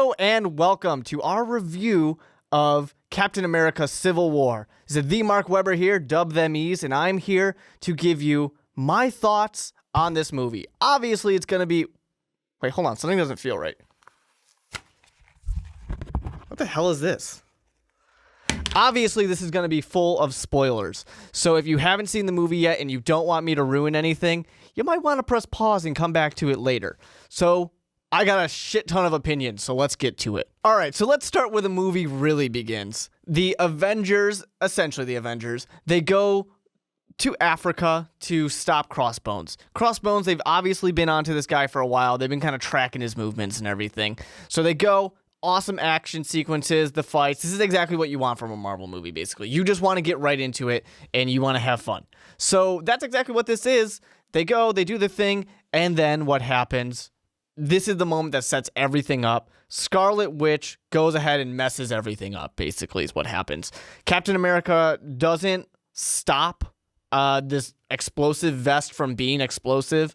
Hello and welcome to our review of Captain America Civil War. This is the Mark Weber here, dub them E's, and I'm here to give you my thoughts on this movie. Obviously, it's going to be... Wait, hold on. Something doesn't feel right. What the hell is this? Obviously, this is going to be full of spoilers. So if you haven't seen the movie yet and you don't want me to ruin anything, you might want to press pause and come back to it later. So I got a shit ton of opinions, so let's get to it. All right, so let's start where the movie really begins. The Avengers, essentially the Avengers, they go to Africa to stop Crossbones. Crossbones, they've obviously been onto this guy for a while. They've been kind of tracking his movements and everything. So they go, awesome action sequences, the fights. This is exactly what you want from a Marvel movie, basically. You just want to get right into it, and you want to have fun. So that's exactly what this is. They go, they do the thing, and then what happens? This is the moment that sets everything up. Scarlet Witch goes ahead and messes everything up, basically, is what happens. Captain America doesn't stop this explosive vest from being explosive,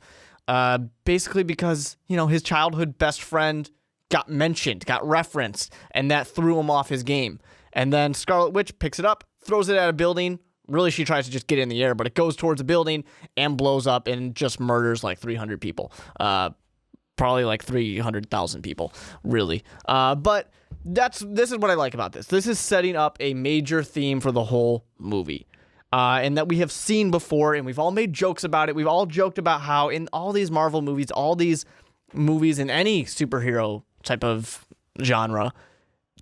basically because, you know, his childhood best friend got mentioned, got referenced, and that threw him off his game. And then Scarlet Witch picks it up, throws it at a building. Really, she tries to just get it in the air, but it goes towards a building and blows up and just murders like 300 people. Probably like 300,000 people, really. But this is what I like about this. This is setting up a major theme for the whole movie. And that we have seen before, and we've all made jokes about it. We've all joked about how in all these Marvel movies, all these movies in any superhero type of genre,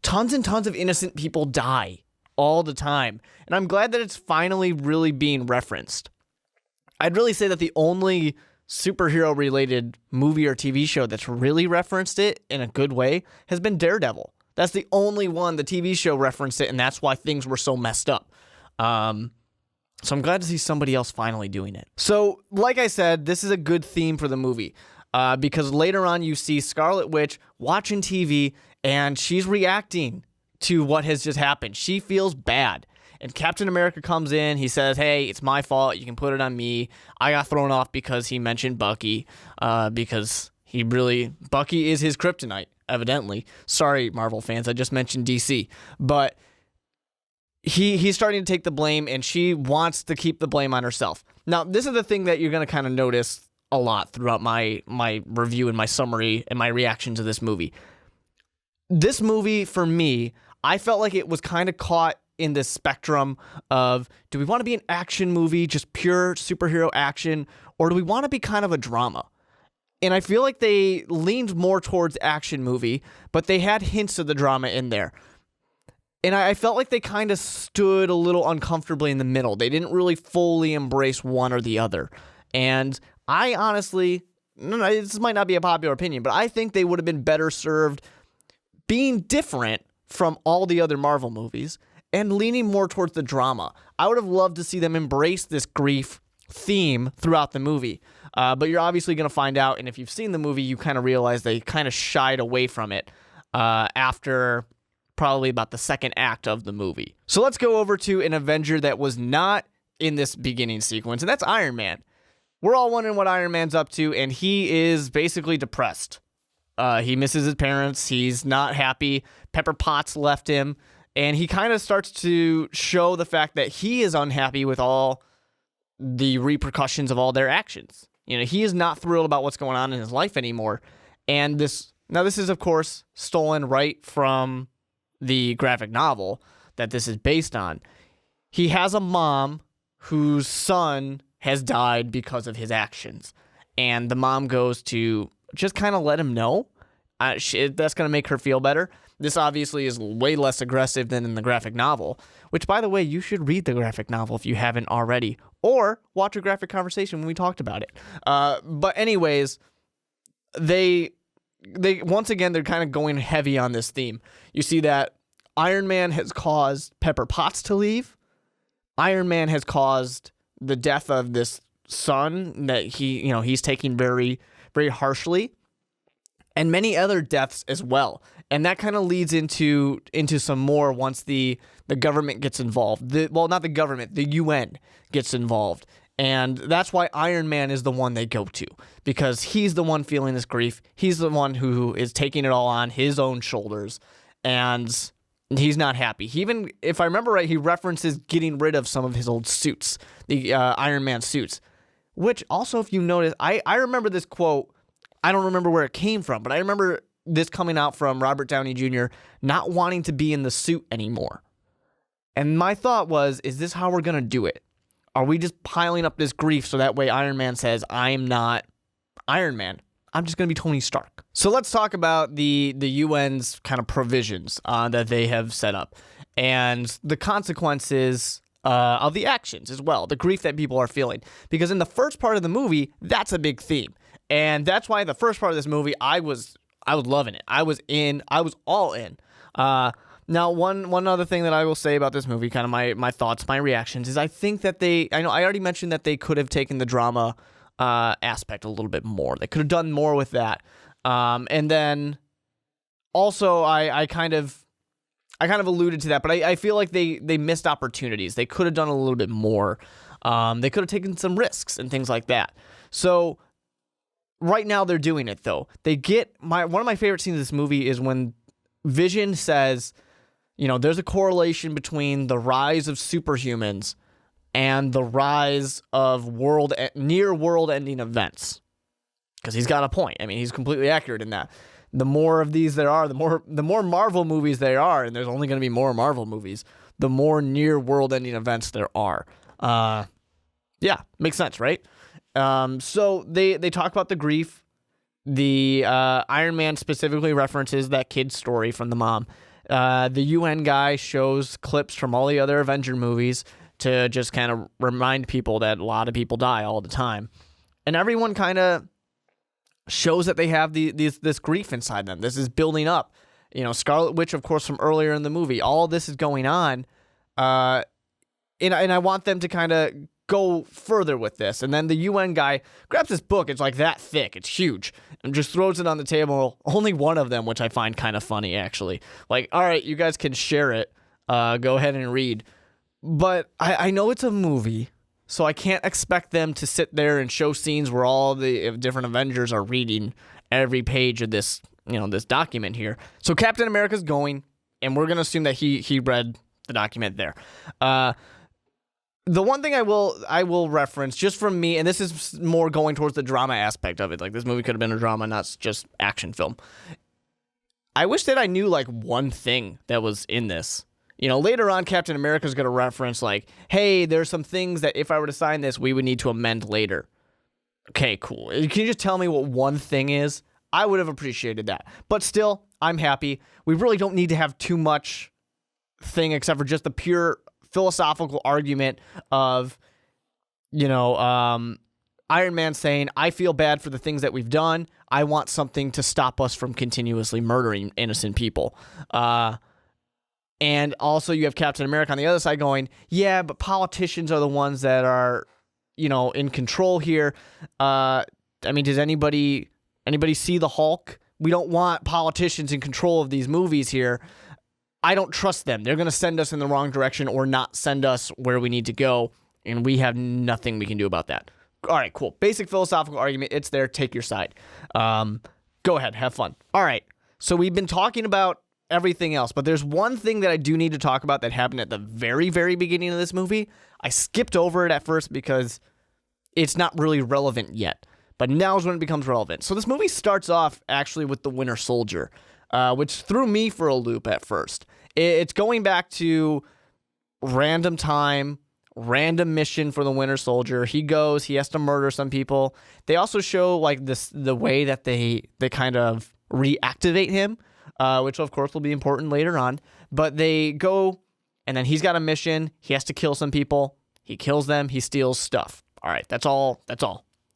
tons and tons of innocent people die all the time. And I'm glad that it's finally really being referenced. I'd really say that the only superhero-related movie or TV show that's really referenced it in a good way has been Daredevil. That's the only one the TV show referenced it, and that's why things were so messed up. So I'm glad to see somebody else finally doing it. So, like I said, this is a good theme for the movie, because later on you see Scarlet Witch watching TV, and she's reacting to what has just happened. She feels bad. And Captain America comes in, he says, hey, it's my fault, you can put it on me. I got thrown off because he mentioned Bucky, because Bucky is his kryptonite, evidently. Sorry, Marvel fans, I just mentioned DC. But he's starting to take the blame, and she wants to keep the blame on herself. Now, this is the thing that you're going to kind of notice a lot throughout my review and my summary and my reaction to this movie. This movie, for me, I felt like it was kind of caught in this spectrum of, do we want to be an action movie, just pure superhero action, or do we want to be kind of a drama? And I feel like they leaned more towards action movie, but they had hints of the drama in there. And I felt like they kind of stood a little uncomfortably in the middle. They didn't really fully embrace one or the other. And I honestly, this might not be a popular opinion, but I think they would have been better served being different from all the other Marvel movies and leaning more towards the drama. I would have loved to see them embrace this grief theme throughout the movie. But you're obviously going to find out, and if you've seen the movie, you kind of realize they kind of shied away from it after probably about the second act of the movie. So let's go over to an Avenger that was not in this beginning sequence, and that's Iron Man. We're all wondering what Iron Man's up to, and he is basically depressed. He misses his parents. He's not happy. Pepper Potts left him. And he kind of starts to show the fact that he is unhappy with all the repercussions of all their actions. You know, he is not thrilled about what's going on in his life anymore. And this is, of course, stolen right from the graphic novel that this is based on. He has a mom whose son has died because of his actions. And the mom goes to just kind of let him know. That's going to make her feel better. This obviously is way less aggressive than in the graphic novel, which, by the way, you should read the graphic novel if you haven't already, or watch a graphic conversation when we talked about it. But anyways, they once again, they're kind of going heavy on this theme. You see that Iron Man has caused Pepper Potts to leave. Iron Man has caused the death of this son that he's taking very, very harshly, and many other deaths as well. And that kind of leads into some more once the government gets involved. Not the government, the UN gets involved. And that's why Iron Man is the one they go to, because he's the one feeling this grief. He's the one who is taking it all on his own shoulders, and he's not happy. He even, if I remember right, he references getting rid of some of his old suits, the Iron Man suits, which also, if you notice, I remember this quote. I don't remember where it came from, but I remember this coming out from Robert Downey Jr. not wanting to be in the suit anymore. And my thought was, is this how we're going to do it? Are we just piling up this grief so that way Iron Man says, I am not Iron Man. I'm just going to be Tony Stark. So let's talk about the UN's kind of provisions that they have set up and the consequences of the actions as well, the grief that people are feeling. Because in the first part of the movie, that's a big theme. And that's why the first part of this movie, I was loving it. I was all in. Now, one other thing that I will say about this movie, kind of my thoughts, my reactions, is I think that I already mentioned that they could have taken the drama aspect a little bit more. They could have done more with that. And then also I kind of alluded to that, but I feel like they missed opportunities. They could have done a little bit more. They could have taken some risks and things like that. So right now they're doing it though. They get one of my favorite scenes of this movie is when Vision says, there's a correlation between the rise of superhumans and the rise of near world-ending events. Because he's got a point. I mean, he's completely accurate in that. The more of these there are, the more Marvel movies there are, and there's only going to be more Marvel movies, the more near world-ending events there are. Yeah, makes sense, right? So they talk about the grief. The Iron Man specifically references that kid's story from the mom. The UN guy shows clips from all the other Avenger movies to just kind of remind people that a lot of people die all the time. And everyone kind of shows that they have this grief inside them. This is building up. Scarlet Witch, of course, from earlier in the movie. All this is going on. And I want them to kind of go further with this. And then the UN guy grabs this book. It's like that thick. It's huge. And just throws it on the table. Only one of them, which I find kind of funny, actually. Like, all right, you guys can share it. Go ahead and read. But I know it's a movie, so I can't expect them to sit there and show scenes where all the different Avengers are reading every page of this, this document here. So Captain America's going, and we're going to assume that he read the document there. The one thing I will reference, just from me, and this is more going towards the drama aspect of it. Like, this movie could have been a drama, not just action film. I wish that I knew, one thing that was in this. Later on, Captain America's going to reference, hey, there's some things that if I were to sign this, we would need to amend later. Okay, cool. Can you just tell me what one thing is? I would have appreciated that. But still, I'm happy. We really don't need to have too much thing except for just the pure philosophical argument of, Iron Man saying, I feel bad for the things that we've done. I want something to stop us from continuously murdering innocent people. And also you have Captain America on the other side going, yeah, but politicians are the ones that are, in control here. Does anybody see the Hulk? We don't want politicians in control of these movies here. I don't trust them. They're going to send us in the wrong direction or not send us where we need to go, and we have nothing we can do about that. All right, cool. Basic philosophical argument. It's there. Take your side. Go ahead. Have fun. All right. So we've been talking about everything else, but there's one thing that I do need to talk about that happened at the very, very beginning of this movie. I skipped over it at first because it's not really relevant yet, but now is when it becomes relevant. So this movie starts off actually with the Winter Soldier, which threw me for a loop at first. It's going back to random time, random mission for the Winter Soldier. He has to murder some people. They also show the way that they kind of reactivate him, which of course will be important later on. But they go, and then he's got a mission. He has to kill some people. He kills them. He steals stuff. All right, that's all.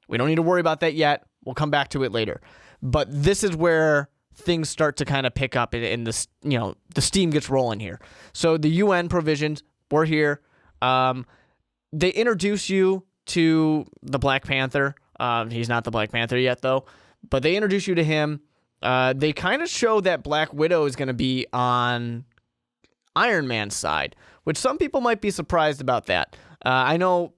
We don't need to worry about that yet. We'll come back to it later. But this is where things start to kind of pick up and the steam gets rolling here. So the UN provisions, we're here. They introduce you to the Black Panther. He's not the Black Panther yet, though. But they introduce you to him. They kind of show that Black Widow is going to be on Iron Man's side, which some people might be surprised about that. I know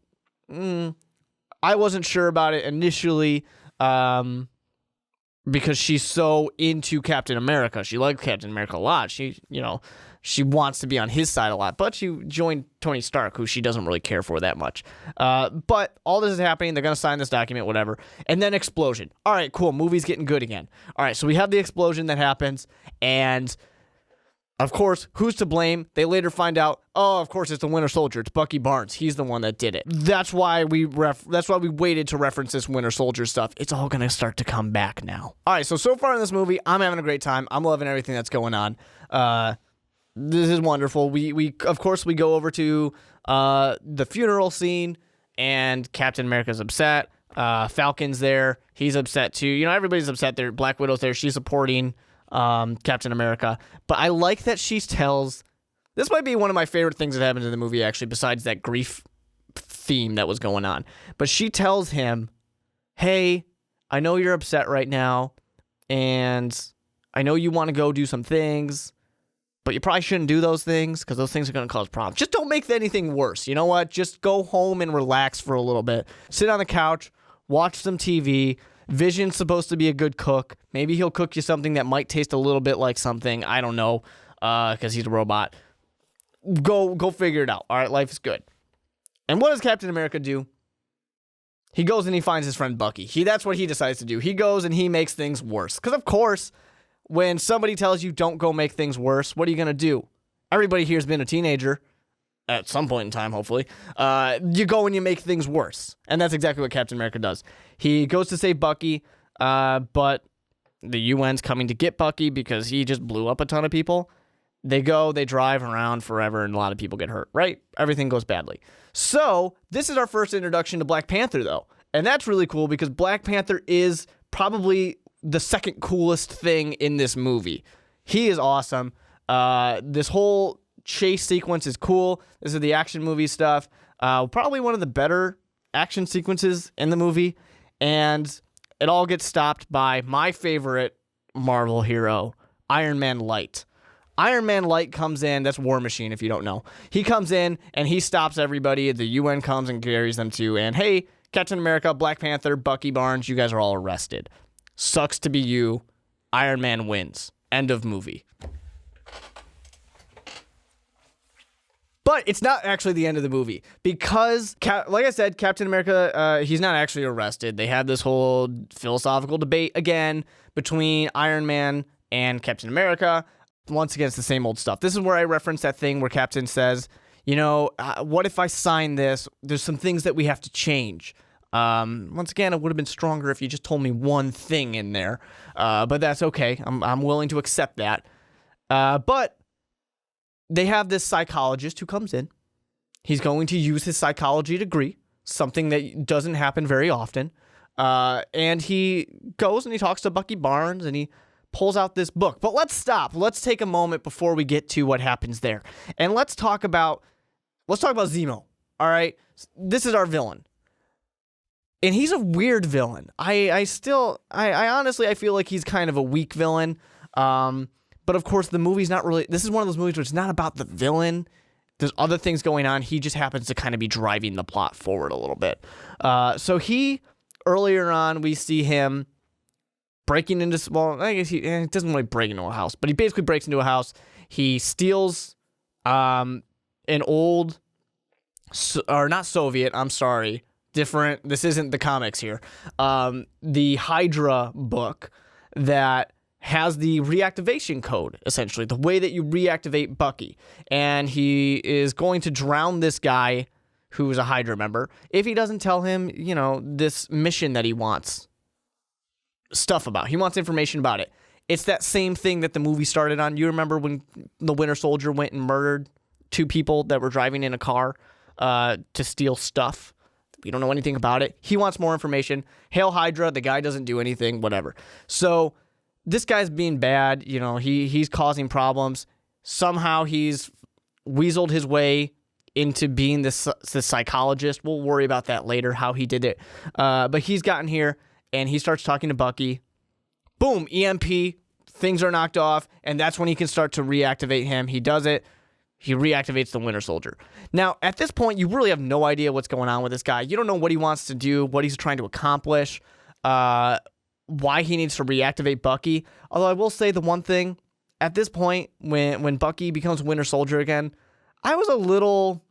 I wasn't sure about it initially because she's so into Captain America. She liked Captain America a lot. She wants to be on his side a lot, but she joined Tony Stark, who she doesn't really care for that much. But all this is happening. They're going to sign this document, whatever. And then explosion. All right, cool. Movie's getting good again. All right, so we have the explosion that happens, and of course, who's to blame? They later find out, oh, of course, it's the Winter Soldier. It's Bucky Barnes. He's the one that did it. That's why we waited to reference this Winter Soldier stuff. It's all going to start to come back now. All right, so far in this movie, I'm having a great time. I'm loving everything that's going on. This is wonderful. We of course, we go over to the funeral scene, and Captain America's upset. Falcon's there. He's upset, too. Everybody's upset there. Black Widow's there. She's supporting Captain America. But I like that she tells... This might be one of my favorite things that happens in the movie, actually, besides that grief theme that was going on. But she tells him, hey, I know you're upset right now, and I know you want to go do some things, but you probably shouldn't do those things because those things are going to cause problems. Just don't make anything worse. You know what? Just go home and relax for a little bit. Sit on the couch, watch some TV. Vision's supposed to be a good cook. Maybe he'll cook you something that might taste a little bit like something. I don't know, because he's a robot. Go figure it out. All right, life is good. And what does Captain America do? He goes and he finds his friend Bucky. That's what he decides to do. He goes and he makes things worse. Because, of course, when somebody tells you don't go make things worse, what are you going to do? Everybody here has been a teenager at some point in time, hopefully. You go and you make things worse. And that's exactly what Captain America does. He goes to save Bucky, but the UN's coming to get Bucky because he just blew up a ton of people. They drive around forever, and a lot of people get hurt, right? Everything goes badly. So, this is our first introduction to Black Panther, though. And that's really cool because Black Panther is probably the second coolest thing in this movie. He is awesome. This whole chase sequence is cool. This is the action movie stuff. Probably one of the better action sequences in the movie. And it all gets stopped by my favorite Marvel hero, Iron Man Light. Iron Man Light comes in. That's War Machine, if you don't know. He comes in, and he stops everybody. The UN comes and carries them too. And, hey, Captain America, Black Panther, Bucky Barnes, you guys are all arrested. Sucks to be you. Iron Man wins. End of movie. But it's not actually the end of the movie because, like I said, Captain America, he's not actually arrested. They have this whole philosophical debate again between Iron Man and Captain America. Once again, it's the same old stuff. This is where I reference that thing where Captain says, what if I sign this? There's some things that we have to change. Once again, it would have been stronger if you just told me one thing in there. But that's okay. I'm willing to accept that. But they have this psychologist who comes in. He's going to use his psychology degree, something that doesn't happen very often. And he goes and he talks to Bucky Barnes and he pulls out this book. But let's stop. Let's take a moment before we get to what happens there. And let's talk about Zemo. All right? This is our villain. And he's a weird villain. I honestly feel like he's kind of a weak villain. But of course, the movie's not really... This is one of those movies where it's not about the villain. There's other things going on. He just happens to kind of be driving the plot forward a little bit. So earlier on, we see him breaking into... Well, I guess he doesn't really break into a house, but he basically breaks into a house. He steals an old... Or not Soviet, I'm sorry. Different... This isn't the comics here. The Hydra book that has the reactivation code, essentially, the way that you reactivate Bucky. And he is going to drown this guy who's a Hydra member if he doesn't tell him, this mission that he wants stuff about. He wants information about it. It's that same thing that the movie started on. You remember when the Winter Soldier went and murdered 2 people that were driving in a car to steal stuff? We don't know anything about it. He wants more information. Hail Hydra, the guy doesn't do anything, whatever. So this guy's being bad, he's causing problems. Somehow he's weaseled his way into being this psychologist. We'll worry about that later, how he did it. But he's gotten here, and he starts talking to Bucky. Boom, EMP, things are knocked off, and that's when he can start to reactivate him. He does it. He reactivates the Winter Soldier. Now, at this point, you really have no idea what's going on with this guy. You don't know what he wants to do, what he's trying to accomplish, why he needs to reactivate Bucky. Although I will say the one thing, at this point, when Bucky becomes Winter Soldier again, I was a little...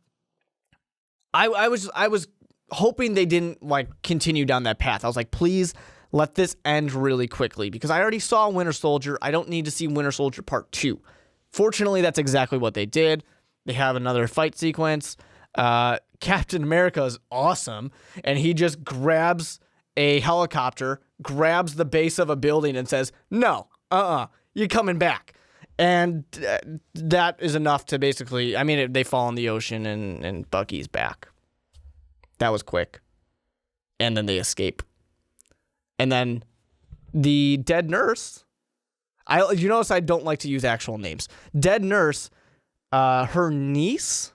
I was hoping they didn't like continue down that path. I was like, please let this end really quickly, because I already saw Winter Soldier. I don't need to see Winter Soldier Part 2. Fortunately, that's exactly what they did. They have another fight sequence. Captain America is awesome, and he just grabs a helicopter, grabs the base of a building, and says, no, you're coming back. And that is enough to basically, I mean, they fall in the ocean, and Bucky's back. That was quick. And then they escape. And then the dead nurse... You notice I don't like to use actual names. Dead nurse, her niece,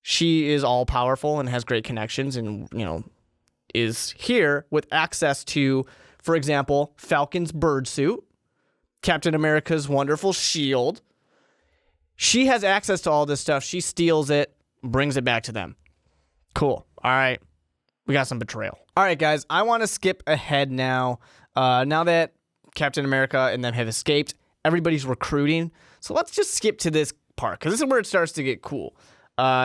she is all powerful and has great connections and, is here with access to, for example, Falcon's bird suit, Captain America's wonderful shield. She has access to all this stuff. She steals it, brings it back to them. Cool. All right. We got some betrayal. All right, guys. I want to skip ahead now. Now that Captain America and them have escaped, everybody's recruiting. So let's just skip to this part, because this is where it starts to get cool.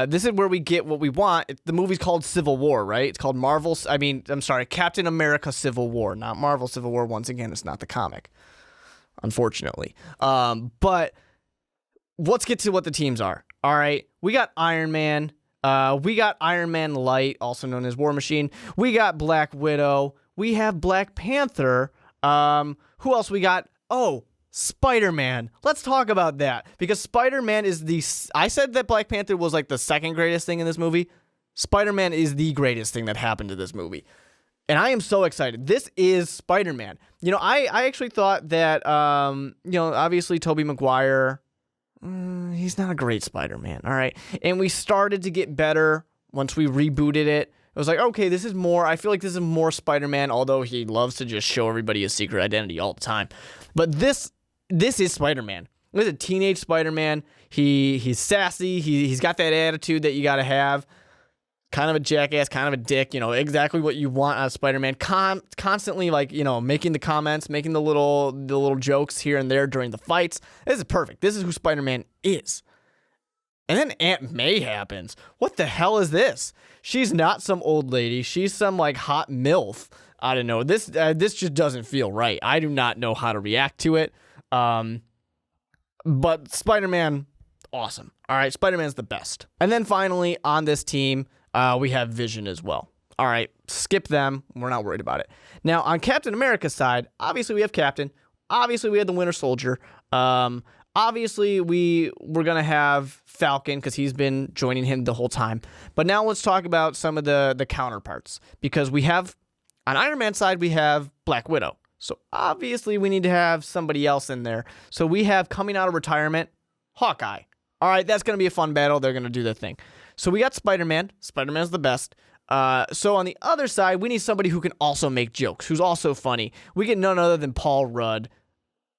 This is where we get what we want. The movie's called Civil War, right? It's called Captain America Civil War, not Marvel Civil War. Once again, it's not the comic, unfortunately. But let's get to what the teams are. All right, we got Iron Man. We got Iron Man Light, also known as War Machine. We got Black Widow. We have Black Panther. Who else we got? Oh, Spider-Man. Let's talk about that, because Spider-Man is I said that Black Panther was like the second greatest thing in this movie. Spider-Man is the greatest thing that happened to this movie. And I am so excited. This is Spider-Man. I actually thought that, obviously Tobey Maguire, he's not a great Spider-Man. All right. And we started to get better once we rebooted it. It was like, okay, this is more, I feel like this is more Spider-Man, although he loves to just show everybody his secret identity all the time. But this is Spider-Man. This is a teenage Spider-Man. He's sassy. He's got that attitude that you got to have. Kind of a jackass, kind of a dick, exactly what you want out of Spider-Man. Constantly, making the comments, making the little jokes here and there during the fights. This is perfect. This is who Spider-Man is. And then Aunt May happens. What the hell is this? She's not some old lady. She's some hot MILF. I don't know. This just doesn't feel right. I do not know how to react to it. But Spider-Man, awesome. All right, Spider-Man's the best. And then finally on this team, we have Vision as well. All right, skip them. We're not worried about it. Now on Captain America's side, obviously we have Captain. Obviously we have the Winter Soldier. Obviously, we're going to have Falcon because he's been joining him the whole time. But now let's talk about some of the counterparts. Because we have, on Iron Man's side, we have Black Widow. So obviously, we need to have somebody else in there. So we have, coming out of retirement, Hawkeye. All right, that's going to be a fun battle. They're going to do their thing. So we got Spider-Man. Spider-Man's the best. So on the other side, we need somebody who can also make jokes, who's also funny. We get none other than Paul Rudd.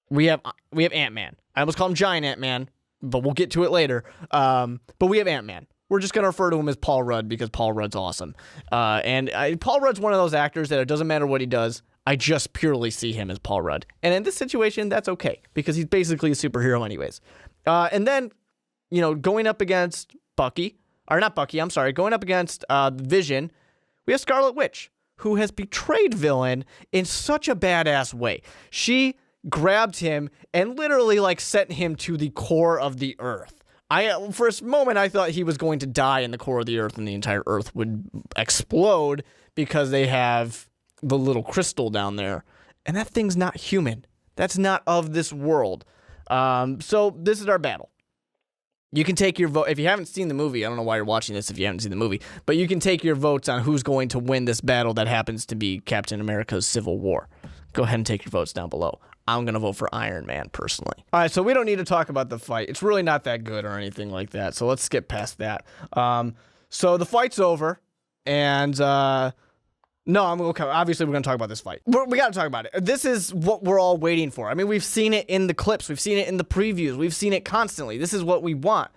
We have Ant-Man. I almost call him Giant Ant-Man, but we'll get to it later. But we have Ant-Man. We're just going to refer to him as Paul Rudd because Paul Rudd's awesome. Paul Rudd's one of those actors that it doesn't matter what he does. I just purely see him as Paul Rudd. And in this situation, that's okay because he's basically a superhero anyways. And then, going up against going up against Vision, we have Scarlet Witch, who has betrayed Villain in such a badass way. She grabbed him and literally sent him to the core of the earth. For a moment, I thought he was going to die in the core of the earth and the entire earth would explode because they have the little crystal down there. And that thing's not human. That's not of this world. So this is our battle. You can take your vote. If you haven't seen the movie, I don't know why you're watching this if you haven't seen the movie, but you can take your votes on who's going to win this battle that happens to be Captain America's Civil War. Go ahead and take your votes down below. I'm going to vote for Iron Man, personally. All right, so we don't need to talk about the fight. It's really not that good or anything like that, so let's skip past that. So the fight's over, and No, I'm okay. Obviously, we're going to talk about this fight. We got to talk about it. This is what we're all waiting for. I mean, we've seen it in the clips. We've seen it in the previews. We've seen it constantly. This is what we want.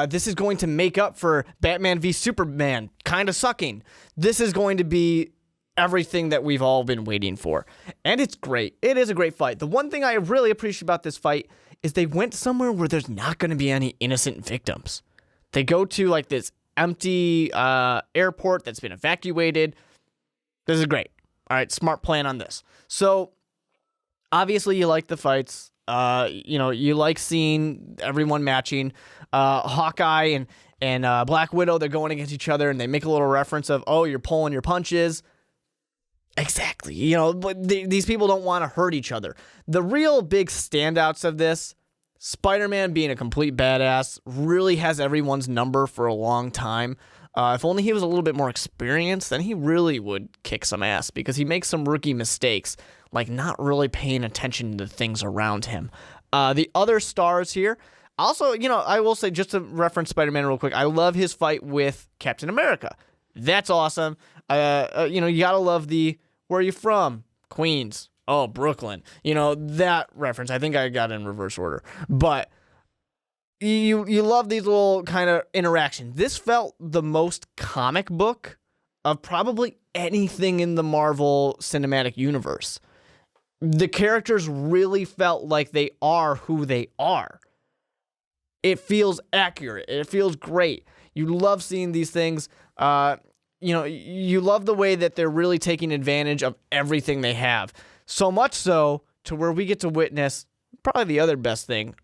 This is going to make up for Batman v Superman kind of sucking. This is going to be everything that we've all been waiting for. And it's great. It is a great fight. The one thing I really appreciate about this fight is they went somewhere where there's not going to be any innocent victims. They go to like this empty airport that's been evacuated. This is great. All right, smart plan on this. So, obviously, you like the fights. You like seeing everyone matching. Hawkeye and Black Widow, they're going against each other, and they make a little reference of, oh, you're pulling your punches. Exactly. But these people don't want to hurt each other. The real big standouts of this, Spider-Man being a complete badass, really has everyone's number for a long time. If only he was a little bit more experienced, then he really would kick some ass because he makes some rookie mistakes, like not really paying attention to the things around him. The other stars here, also, I will say, just to reference Spider-Man real quick, I love his fight with Captain America. That's awesome. You gotta love the, where are you from? Queens. Oh, Brooklyn. That reference. I think I got it in reverse order. But you love these little kind of interactions. This felt the most comic book of probably anything in the Marvel Cinematic Universe. The characters really felt like they are who they are. It feels accurate. It feels great. You love seeing these things. You love the way that they're really taking advantage of everything they have. So much so to where we get to witness probably the other best thing.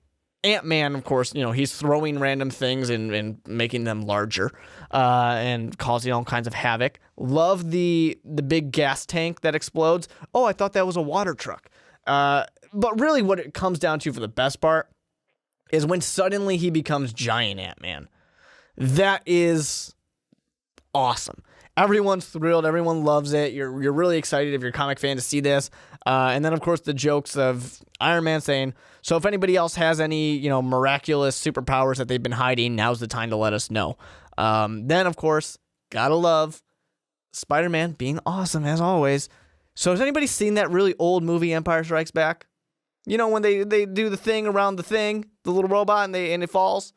Ant-Man, of course, he's throwing random things and making them larger and causing all kinds of havoc. Love the big gas tank that explodes. Oh, I thought that was a water truck. But really what it comes down to for the best part is when suddenly he becomes Giant Ant-Man. That is awesome. Everyone's thrilled. Everyone loves it. You're really excited if you're a comic fan to see this. And then, of course, the jokes of Iron Man saying, so if anybody else has any, miraculous superpowers that they've been hiding, now's the time to let us know. Then, of course, gotta love Spider-Man being awesome, as always. So has anybody seen that really old movie, Empire Strikes Back? When they do the thing around the thing, the little robot, and it falls?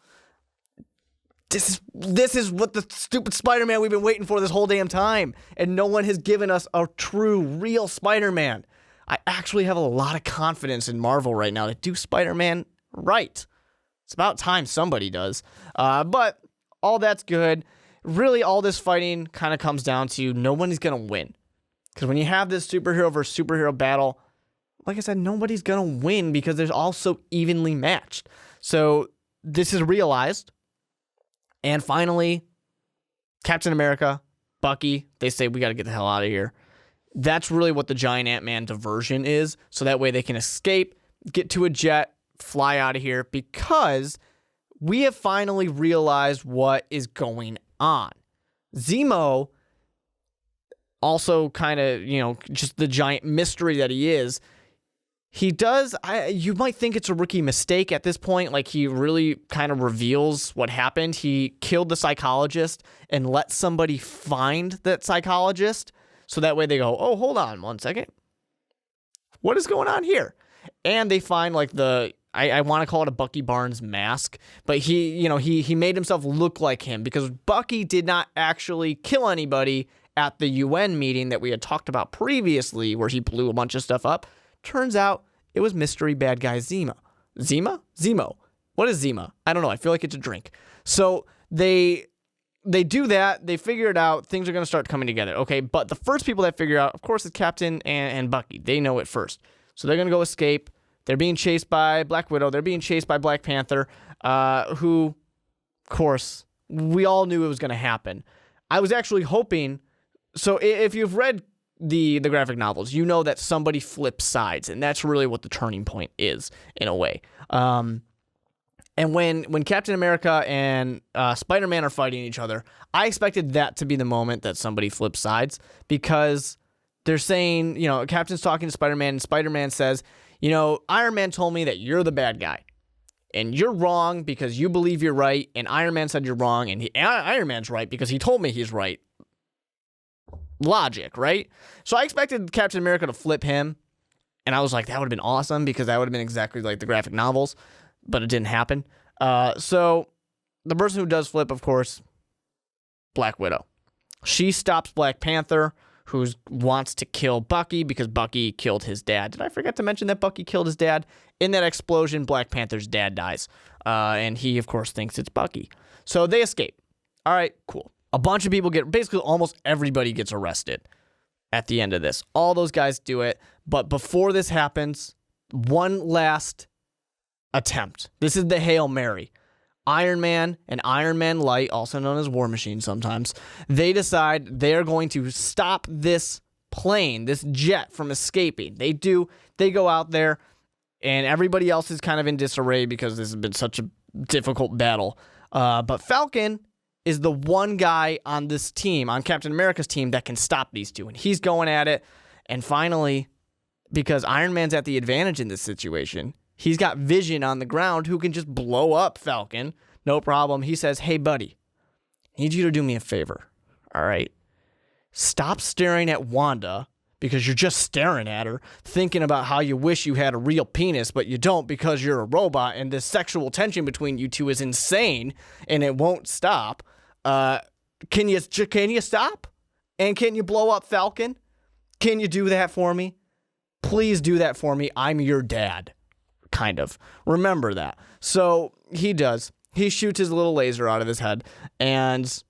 This is what the stupid Spider-Man we've been waiting for this whole damn time. And no one has given us a true, real Spider-Man. I actually have a lot of confidence in Marvel right now to do Spider-Man right. It's about time somebody does. But all that's good. Really, all this fighting kind of comes down to no one is going to win. Because when you have this superhero versus superhero battle, like I said, nobody's going to win because they're all so evenly matched. So this is realized. And finally, Captain America, Bucky, they say, we got to get the hell out of here. That's really what the Giant Ant-Man diversion is. So that way they can escape, get to a jet, fly out of here, because we have finally realized what is going on. Zemo, also kind of, just the giant mystery that he is, he does, you might think it's a rookie mistake at this point. Like, he really kind of reveals what happened. He killed the psychologist and let somebody find that psychologist. So that way they go, oh, hold on 1 second. What is going on here? And they find like I want to call it a Bucky Barnes mask, but he made himself look like him because Bucky did not actually kill anybody at the UN meeting that we had talked about previously where he blew a bunch of stuff up. Turns out it was mystery bad guy Zemo. Zemo. What is Zemo? I don't know. I feel like it's a drink. So they do that. They figure it out. Things are going to start coming together. Okay, but the first people that figure out, of course, is Captain and Bucky. They know it first. So they're going to go escape. They're being chased by Black Widow. They're being chased by Black Panther, who, of course, we all knew it was going to happen. I was actually hoping... So if you've read the graphic novels, you know that somebody flips sides, and that's really what the turning point is, in a way. And when Captain America and Spider-Man are fighting each other, I expected that to be the moment that somebody flips sides, because they're saying, Captain's talking to Spider-Man, and Spider-Man says, Iron Man told me that you're the bad guy, and you're wrong because you believe you're right, and Iron Man said you're wrong, and Iron Man's right because he told me he's right. logic, right? So I expected Captain America to flip him, and I was like, that would have been awesome because that would have been exactly like the graphic novels, but it didn't happen. So the person who does flip, of course, Black Widow. She stops Black Panther, who wants to kill Bucky because Bucky killed his dad. Did I forget to mention that Bucky killed his dad? In that explosion, Black Panther's dad dies, and he, of course, thinks it's Bucky. So they escape. All right, cool. A bunch of people basically almost everybody gets arrested at the end of this. All those guys do it, but before this happens, one last attempt. This is the Hail Mary. Iron Man and Iron Man Light, also known as War Machine sometimes, they decide they're going to stop this plane, this jet from escaping. They go out there, and everybody else is kind of in disarray because this has been such a difficult battle. But Falcon is the one guy on this team, on Captain America's team, that can stop these two. And he's going at it. And finally, because Iron Man's at the advantage in this situation, he's got Vision on the ground who can just blow up Falcon. No problem. He says, hey, buddy, I need you to do me a favor. All right? Stop staring at Wanda because you're just staring at her, thinking about how you wish you had a real penis, but you don't because you're a robot, and this sexual tension between you two is insane, and it won't stop. Can you stop? And can you blow up Falcon? Can you do that for me? Please do that for me. I'm your dad. Kind of. Remember that. So he does. He shoots his little laser out of his head, and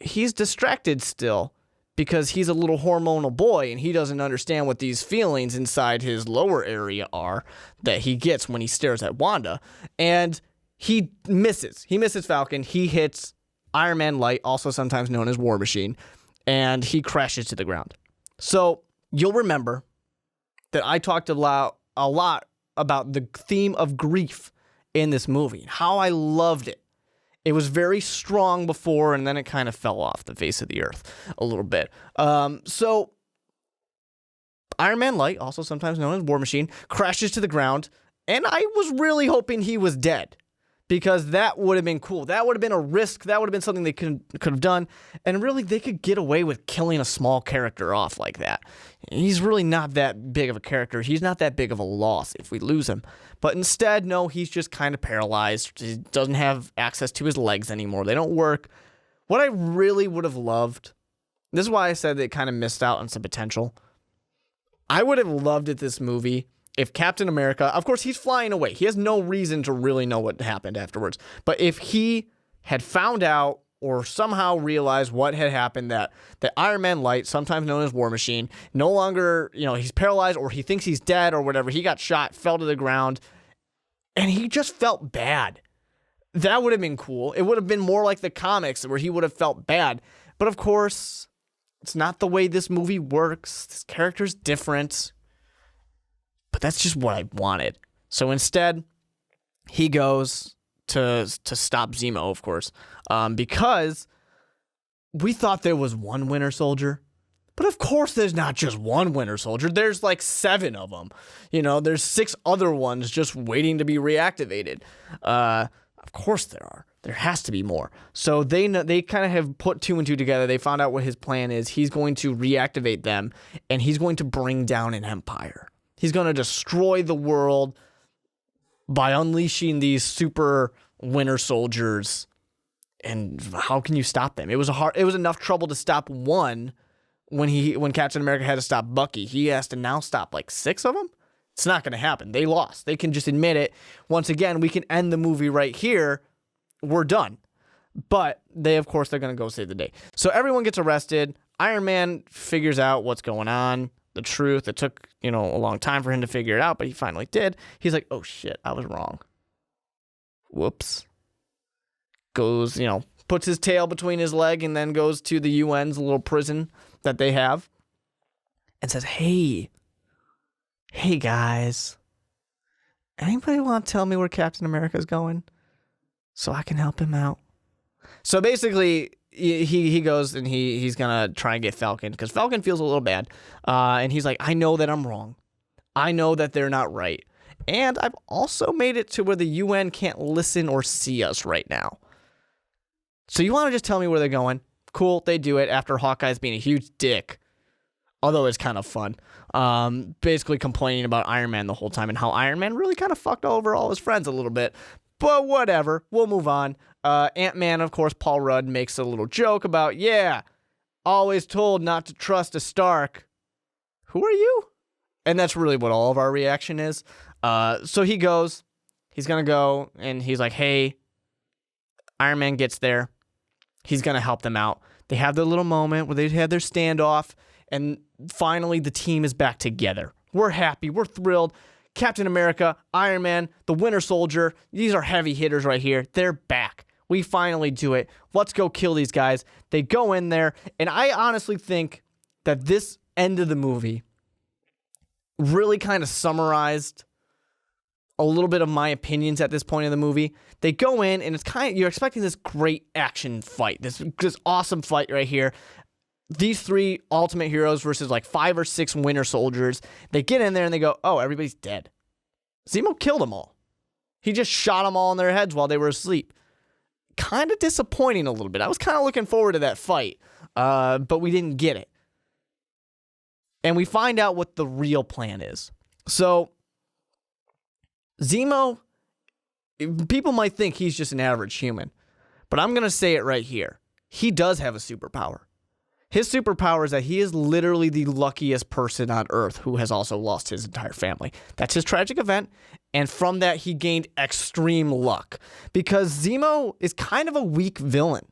he's distracted still because he's a little hormonal boy, and he doesn't understand what these feelings inside his lower area are that he gets when he stares at Wanda. And he misses. He misses Falcon. He hits Iron Man Light, also sometimes known as War Machine, and he crashes to the ground. So you'll remember that I talked a lot about the theme of grief in this movie and how I loved it. It was very strong before, and then it kind of fell off the face of the earth a little bit. So Iron Man Light, also sometimes known as War Machine, crashes to the ground, and I was really hoping he was dead because that would have been cool. That would have been a risk. That would have been something they could have done, and really they could get away with killing a small character off like that. He's really not that big of a character. He's not that big of a loss if we lose him. But instead, no, he's just kind of paralyzed. He doesn't have access to his legs anymore. They don't work. What I really would have loved, this is why I said they kind of missed out on some potential. I would have loved it, this movie, if Captain America, of course, he's flying away. He has no reason to really know what happened afterwards. But if he had found out or somehow realized what had happened, that Iron Man Light, sometimes known as War Machine, no longer, he's paralyzed or he thinks he's dead or whatever. He got shot, fell to the ground, and he just felt bad. That would have been cool. It would have been more like the comics where he would have felt bad. But of course, it's not the way this movie works. This character's different. But that's just what I wanted. So instead, he goes to stop Zemo, of course, because we thought there was one Winter Soldier. But of course there's not just one Winter Soldier. There's like 7 of them. There's 6 other ones just waiting to be reactivated. Of course there are. There has to be more. So they kind of have put 2 and 2 together. They found out what his plan is. He's going to reactivate them, and he's going to bring down an empire. He's going to destroy the world by unleashing these super Winter Soldiers. And how can you stop them? It was enough trouble to stop one when Captain America had to stop Bucky. He has to now stop like 6 of them. It's not going to happen. They lost. They can just admit it. Once again, we can end the movie right here. We're done. But they're going to go save the day. So everyone gets arrested. Iron Man figures out what's going on, the truth. It took, a long time for him to figure it out, but he finally did. He's like, oh shit, I was wrong. Whoops. Goes, puts his tail between his leg and then goes to the UN's little prison that they have and says, hey guys, anybody want to tell me where Captain America's going so I can help him out? So basically, he goes and he's going to try and get Falcon because Falcon feels a little bad. And he's like, I know that I'm wrong. I know that they're not right. And I've also made it to where the UN can't listen or see us right now. So you want to just tell me where they're going? cool. They do it after Hawkeye's being a huge dick. Although it's kind of fun. Basically complaining about Iron Man the whole time and how Iron Man really kind of fucked over all his friends a little bit. But whatever. We'll move on. Ant-Man, of course, Paul Rudd makes a little joke about, always told not to trust a Stark. Who are you? And that's really what all of our reaction is. So he's going to go, and he's like, hey, Iron Man gets there. He's going to help them out. They have their little moment where they had their standoff, and finally the team is back together. We're happy. We're thrilled. Captain America, Iron Man, the Winter Soldier, these are heavy hitters right here. They're back. We finally do it. Let's go kill these guys. They go in there, and I honestly think that this end of the movie really kind of summarized a little bit of my opinions at this point in the movie. They go in, and it's you're expecting this great action fight, this awesome fight right here. These 3 ultimate heroes versus like 5 or 6 Winter Soldiers. They get in there and they go, oh, everybody's dead. Zemo killed them all. He just shot them all in their heads while they were asleep. Kind of disappointing a little bit. I was kind of looking forward to that fight, but we didn't get it. And we find out what the real plan is. So, Zemo, people might think he's just an average human, but I'm going to say it right here. He does have a superpower. His superpower is that he is literally the luckiest person on Earth who has also lost his entire family. That's his tragic event, and from that, he gained extreme luck. Because Zemo is kind of a weak villain.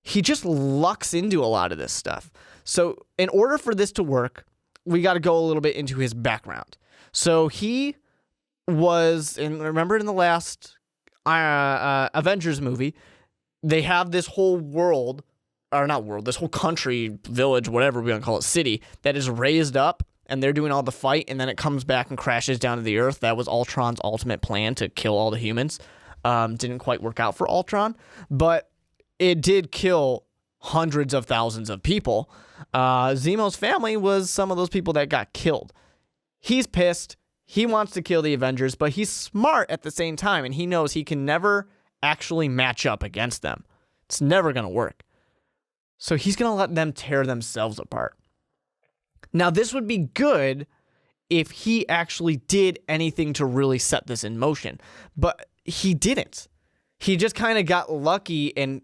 He just lucks into a lot of this stuff. So, in order for this to work, we got to go a little bit into his background. So, he was, and remember in the last Avengers movie, they have this whole world, or not world, this whole country, village, whatever we want to call it, city, that is raised up, and they're doing all the fight, and then it comes back and crashes down to the Earth. That was Ultron's ultimate plan, to kill all the humans. Didn't quite work out for Ultron, but it did kill hundreds of thousands of people. Zemo's family was some of those people that got killed. He's pissed. He wants to kill the Avengers, but he's smart at the same time, and he knows he can never actually match up against them. It's never going to work. So he's going to let them tear themselves apart. Now, this would be good if he actually did anything to really set this in motion, but he didn't. He just kind of got lucky and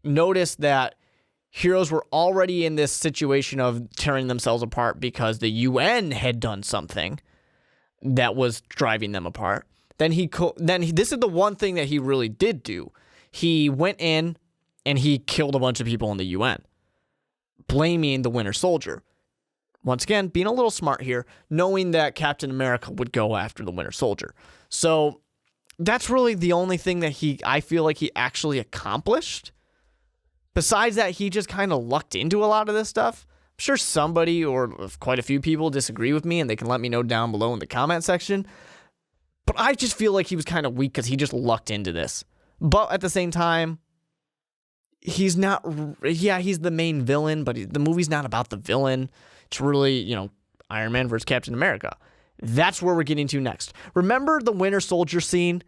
noticed that heroes were already in this situation of tearing themselves apart because the UN had done something that was driving them apart. This is the one thing that he really did do. He went in and he killed a bunch of people in the UN, blaming the Winter Soldier. Once again, being a little smart here, knowing that Captain America would go after the Winter Soldier. So that's really the only thing that I feel like he actually accomplished. Besides that, he just kind of lucked into a lot of this stuff. I'm sure somebody or quite a few people disagree with me, and they can let me know down below in the comment section. But I just feel like he was kind of weak because he just lucked into this. But at the same time, he's not, he's the main villain, but the movie's not about the villain. It's really, Iron Man versus Captain America. That's where we're getting to next. Remember the Winter Soldier scene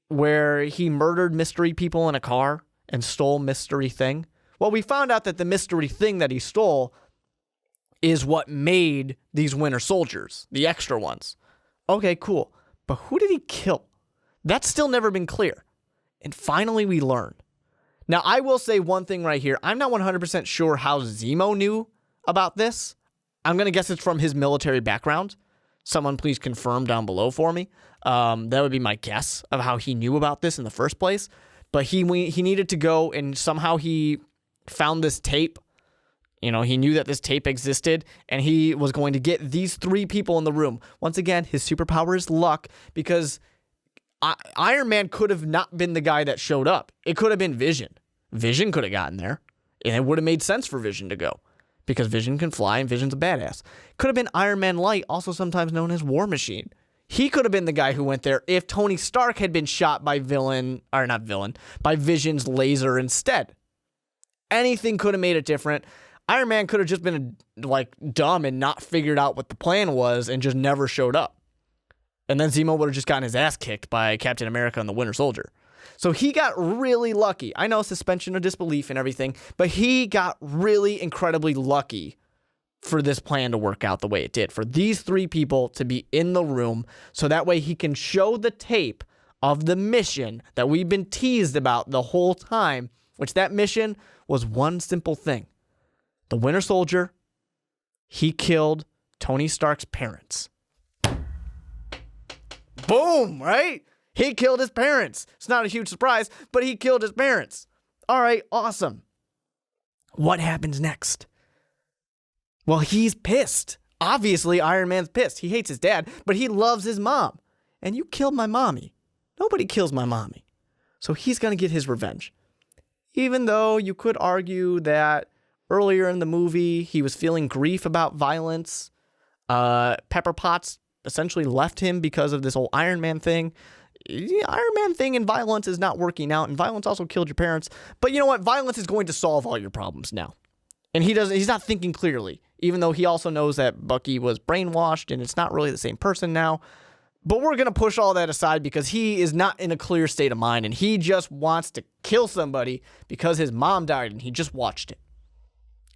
where he murdered mystery people in a car and stole mystery thing? Well, we found out that the mystery thing that he stole is what made these Winter Soldiers, the extra ones. Okay, cool. But who did he kill? That's still never been clear. And finally, we learn. Now, I will say one thing right here. I'm not 100% sure how Zemo knew about this. I'm going to guess it's from his military background. Someone please confirm down below for me. That would be my guess of how he knew about this in the first place. But he needed to go, and somehow he found this tape. He knew that this tape existed, and he was going to get these 3 people in the room. Once again, his superpower is luck, because Iron Man could have not been the guy that showed up. It could have been Vision. Vision could have gotten there, and it would have made sense for Vision to go, because Vision can fly, and Vision's a badass. Could have been Iron Man Light, also sometimes known as War Machine. He could have been the guy who went there if Tony Stark had been shot by by Vision's laser instead. Anything could have made it different. Iron Man could have just been dumb and not figured out what the plan was and just never showed up. And then Zemo would have just gotten his ass kicked by Captain America and the Winter Soldier. So he got really lucky. I know, suspension of disbelief and everything, but he got really incredibly lucky for this plan to work out the way it did, for these three people to be in the room so that way he can show the tape of the mission that we've been teased about the whole time, which that mission was one simple thing. The Winter Soldier, he killed Tony Stark's parents. Boom, right? He killed his parents. It's not a huge surprise, but he killed his parents. All right, awesome. What happens next? Well, he's pissed. Obviously, Iron Man's pissed. He hates his dad, but he loves his mom. And you killed my mommy. Nobody kills my mommy. So he's going to get his revenge. Even though you could argue that earlier in the movie, he was feeling grief about violence. Pepper Potts essentially left him because of this whole Iron Man thing. The Iron Man thing and violence is not working out, and violence also killed your parents. But you know what? Violence is going to solve all your problems now. And he's not thinking clearly, even though he also knows that Bucky was brainwashed and it's not really the same person now. But we're going to push all that aside because he is not in a clear state of mind and he just wants to kill somebody because his mom died and he just watched it.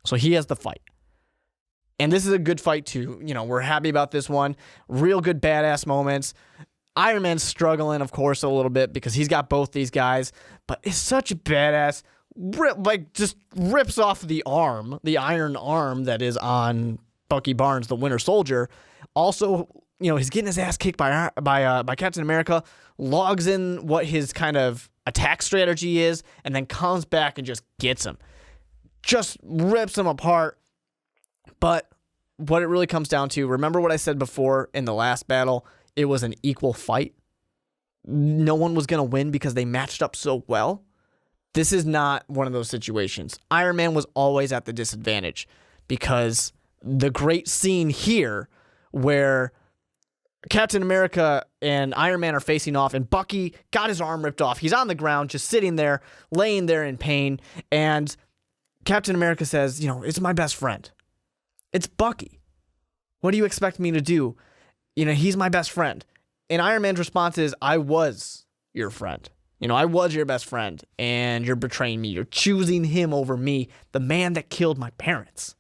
So he has the fight. And this is a good fight too. You know, we're happy about this one. Real good badass moments. Iron Man's struggling, of course, a little bit because he's got both these guys, but it's such a badass. Just rips off the arm, the iron arm that is on Bucky Barnes, the Winter Soldier. Also, you know, he's getting his ass kicked by Captain America, logs in what his kind of attack strategy is, and then comes back and just gets him. Just rips him apart. But what it really comes down to, remember what I said before in the last battle? It was an equal fight. No one was going to win because they matched up so well. This is not one of those situations. Iron Man was always at the disadvantage because the great scene here where Captain America and Iron Man are facing off and Bucky got his arm ripped off. He's on the ground, just sitting there, laying there in pain. And Captain America says, you know, it's my best friend. It's Bucky. What do you expect me to do? You know, he's my best friend. And Iron Man's response is, I was your friend. You know, I was your best friend, and you're betraying me. You're choosing him over me, the man that killed my parents.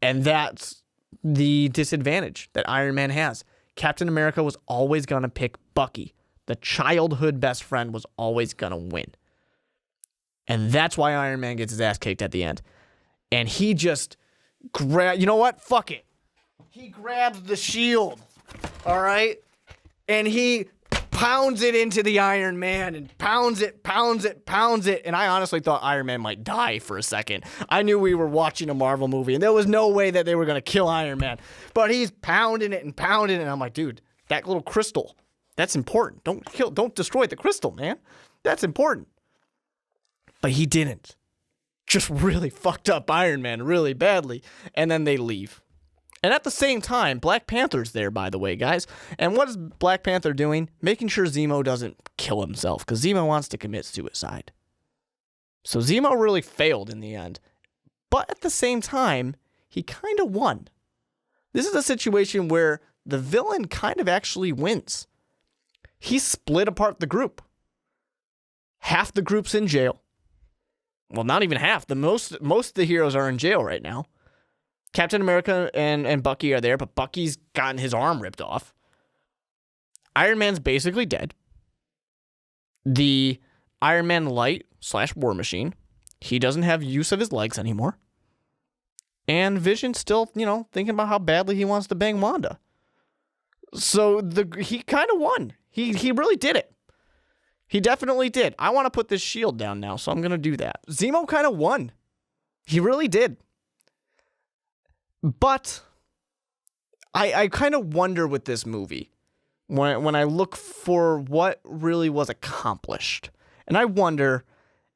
And that's the disadvantage that Iron Man has. Captain America was always going to pick Bucky. The childhood best friend was always going to win. And that's why Iron Man gets his ass kicked at the end. And he just you know what? Fuck it. He grabs the shield, all right? And he pounds it into the Iron Man and pounds it. And I honestly thought Iron Man might die for a second. I knew we were watching a Marvel movie and there was no way that they were going to kill Iron Man. But he's pounding it. And I'm like, dude, that little crystal, that's important. Don't destroy the crystal, man. That's important. But he didn't. Just really fucked up Iron Man really badly. And then they leave. And at the same time, Black Panther's there, by the way, guys. And what is Black Panther doing? Making sure Zemo doesn't kill himself, because Zemo wants to commit suicide. So Zemo really failed in the end. But at the same time, he kind of won. This is a situation where the villain kind of actually wins. He split apart the group. Half the group's in jail. Well, not even half. Most of the heroes are in jail right now. Captain America and Bucky are there, but Bucky's gotten his arm ripped off. Iron Man's basically dead. The Iron Man Light / War Machine, he doesn't have use of his legs anymore. And Vision's still, thinking about how badly he wants to bang Wanda. So he kind of won. He really did it. He definitely did. I want to put this shield down now, so I'm going to do that. Zemo kind of won. He really did. But I kind of wonder with this movie when I look for what really was accomplished. And I wonder,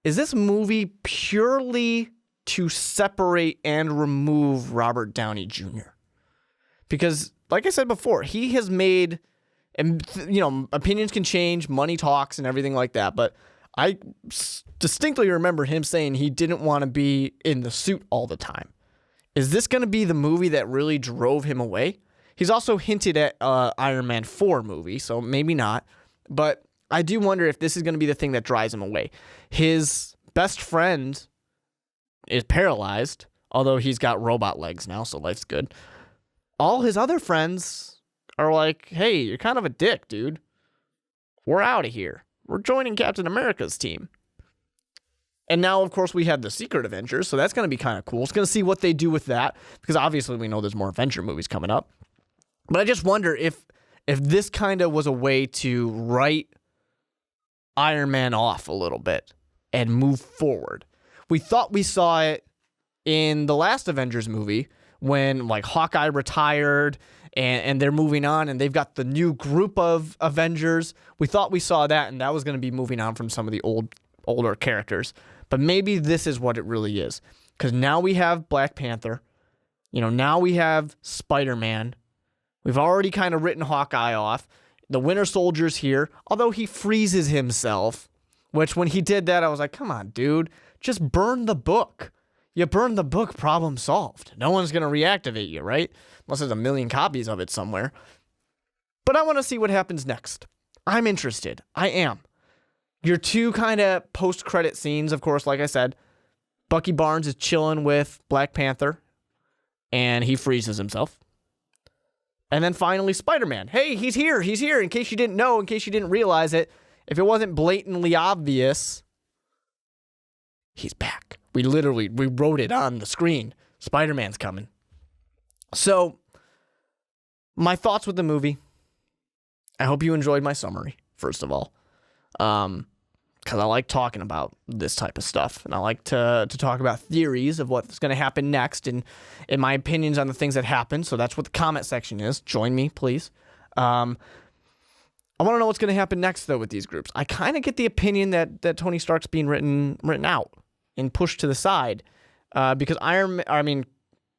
is this movie purely to separate and remove Robert Downey Jr.? Because, like I said before, he has made, and opinions can change, money talks and everything like that. But I distinctly remember him saying he didn't want to be in the suit all the time. Is this going to be the movie that really drove him away? He's also hinted at Iron Man 4 movie, so maybe not. But I do wonder if this is going to be the thing that drives him away. His best friend is paralyzed, although he's got robot legs now, so life's good. All his other friends are like, hey, you're kind of a dick, dude. We're out of here. We're joining Captain America's team. And now, of course, we have the Secret Avengers, so that's going to be kind of cool. It's going to see what they do with that, because obviously we know there's more Avenger movies coming up. But I just wonder if this kind of was a way to write Iron Man off a little bit and move forward. We thought we saw it in the last Avengers movie when, like, Hawkeye retired and they're moving on and they've got the new group of Avengers. We thought we saw that, and that was going to be moving on from some of the older characters. But maybe this is what it really is, because now we have Black Panther. Now we have Spider-Man. We've already kind of written Hawkeye off. The Winter Soldier's here, although he freezes himself, which when he did that, I was like, come on, dude, just burn the book. You burn the book, problem solved. No one's going to reactivate you, right? Unless there's a million copies of it somewhere. But I want to see what happens next. I'm interested. I am. Your two kind of post-credit scenes, of course, like I said, Bucky Barnes is chilling with Black Panther, and he freezes himself. And then finally, Spider-Man. Hey, he's here. He's here. In case you didn't know, in case you didn't realize it, if it wasn't blatantly obvious, he's back. We wrote it on the screen. Spider-Man's coming. So, my thoughts with the movie. I hope you enjoyed my summary, first of all. Because I like talking about this type of stuff, and I like to talk about theories of what's going to happen next, and my opinions on the things that happen. So that's what the comment section is. Join me, please. I want to know what's going to happen next, though, with these groups. I kind of get the opinion that Tony Stark's being written out and pushed to the side, because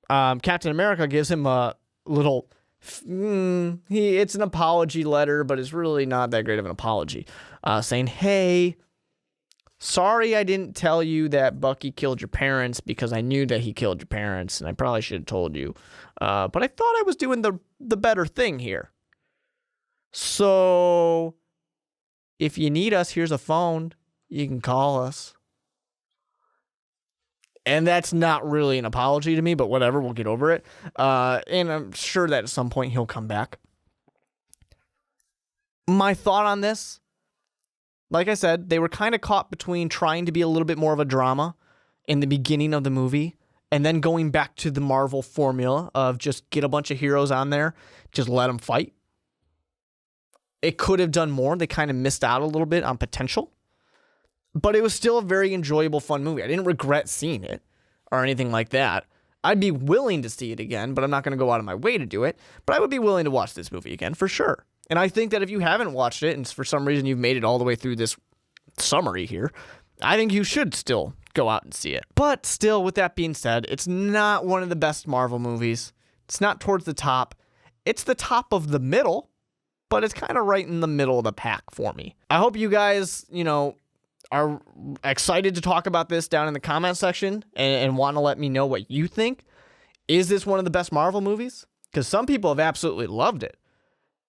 Captain America gives him a little. It's an apology letter, but it's really not that great of an apology. Saying, hey, sorry I didn't tell you that Bucky killed your parents, because I knew that he killed your parents, and I probably should have told you. But I thought I was doing the better thing here. So, if you need us, here's a phone. You can call us. And that's not really an apology to me, but whatever, we'll get over it. And I'm sure that at some point he'll come back. My thought on this, like I said, they were kind of caught between trying to be a little bit more of a drama in the beginning of the movie and then going back to the Marvel formula of just get a bunch of heroes on there, just let them fight. It could have done more. They kind of missed out a little bit on potential. But it was still a very enjoyable, fun movie. I didn't regret seeing it or anything like that. I'd be willing to see it again, but I'm not going to go out of my way to do it. But I would be willing to watch this movie again for sure. And I think that if you haven't watched it and for some reason you've made it all the way through this summary here, I think you should still go out and see it. But still, with that being said, it's not one of the best Marvel movies. It's not towards the top. It's the top of the middle, but it's kind of right in the middle of the pack for me. I hope you guys, are excited to talk about this down in the comment section and want to let me know what you think. Is this one of the best Marvel movies? Because some people have absolutely loved it.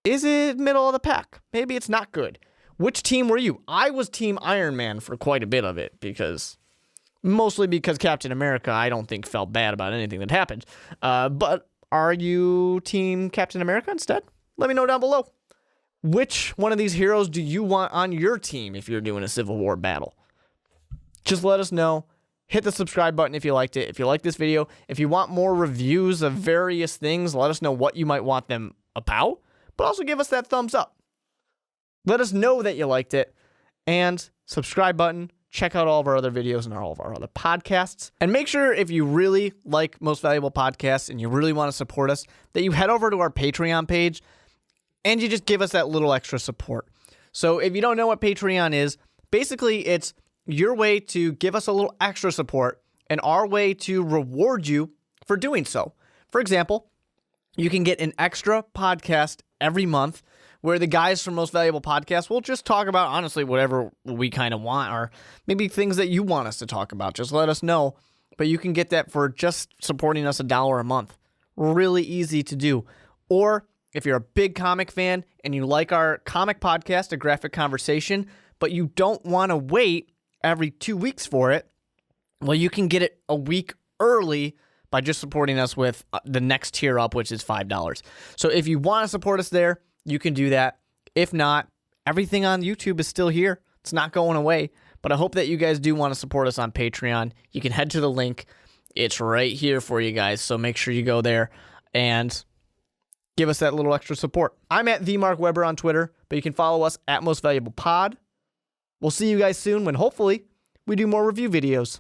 Is it middle of the pack? Maybe it's not good. Which team were you? I was Team Iron Man for quite a bit of it, mostly because Captain America, I don't think, felt bad about anything that happened. But are you Team Captain America instead? Let me know down below. Which one of these heroes do you want on your team if you're doing a Civil War battle? Just let us know. Hit the subscribe button if you liked it. If you like this video, if you want more reviews of various things, let us know what you might want them about. But also give us that thumbs up. Let us know that you liked it. And subscribe button. Check out all of our other videos and all of our other podcasts. And make sure, if you really like Most Valuable Podcasts and you really want to support us, that you head over to our Patreon page and you just give us that little extra support. So if you don't know what Patreon is, basically it's your way to give us a little extra support and our way to reward you for doing so. For example, you can get an extra podcast every month where the guys from Most Valuable Podcasts will just talk about, honestly, whatever we kind of want, or maybe things that you want us to talk about. Just let us know. But you can get that for just supporting us $1 a month. Really easy to do. Or if you're a big comic fan and you like our comic podcast, A Graphic Conversation, but you don't want to wait every 2 weeks for it, well, you can get it a week early by just supporting us with the next tier up, which is $5. So if you want to support us there, you can do that. If not, everything on YouTube is still here. It's not going away. But I hope that you guys do want to support us on Patreon. You can head to the link. It's right here for you guys. So make sure you go there and give us that little extra support. I'm at @TheMarkWeber on Twitter, but you can follow us at MostValuablePod. We'll see you guys soon when hopefully we do more review videos.